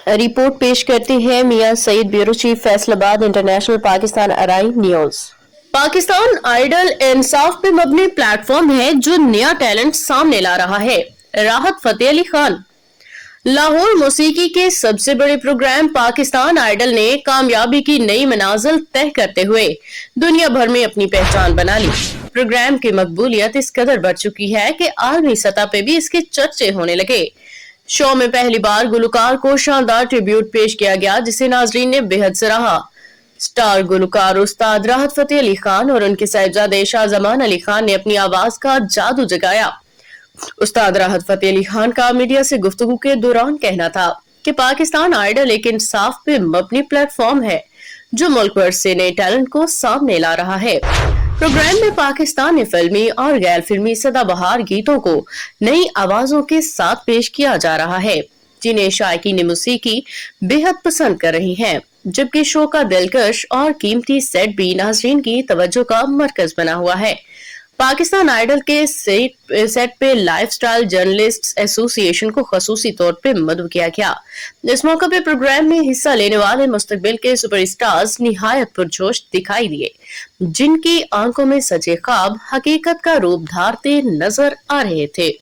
Report पेश करते हैं मियां Saeed, bureau chief, Faisalabad international, Pakistan ARY news. Pakistan ideal इंसाफ पे मबनी प्लेटफॉर्म है जो नया टैलेंट सामने ला रहा है। राहत फतेह अली खान। लाहौर मौसीकी के सबसे बड़े प्रोग्राम पाकिस्तान आइडल ने कामयाबी की नई मनाजिल तय करते हुए दुनिया भर में अपनी पहचान बना ली। प्रोग्राम की मकबूलियत इस कदर बढ़ चुकी है कि आलमी सतह पे भी इसके चर्चे होने लगे। शो में पहली बार गुलकार को शानदार ट्रिब्यूट पेश किया गया, जिसे नाजरीन ने बेहद सराहा। स्टार गुलकार उस्ताद राहत फतेह अली खान और उनके साहिबजादे शाहजमान अली खान ने अपनी आवाज का जादू जगाया। उस्ताद राहत फतेह अली खान का मीडिया से गुफ्तगू के दौरान कहना था कि पाकिस्तान आइडल एक इंसाफ पे मबनी प्लेटफॉर्म है जो मुल्क भर से नए टैलेंट को सामने ला रहा है। प्रोग्राम में पाकिस्तानी फिल्मी और गैर फिल्मी सदाबहार गीतों को नई आवाजों के साथ पेश किया जा रहा है, जिन्हें शायकीन मौसीकी बेहद पसंद कर रही हैं, जबकि शो का दिलकश और कीमती सेट भी नाज़रीन की तवज्जो का मरकज बना हुआ है। पाकिस्तान आइडल के सेट पे लाइफस्टाइल जर्नलिस्ट्स एसोसिएशन को खसूसी तौर पे मदऊ किया गया। इस मौके पे प्रोग्राम में हिस्सा लेने वाले मुस्तकबिल के सुपरस्टार्स निहायत पुरजोश दिखाई दिए, जिनकी आंखों में सजे ख्वाब हकीकत का रूप धारते नजर आ रहे थे।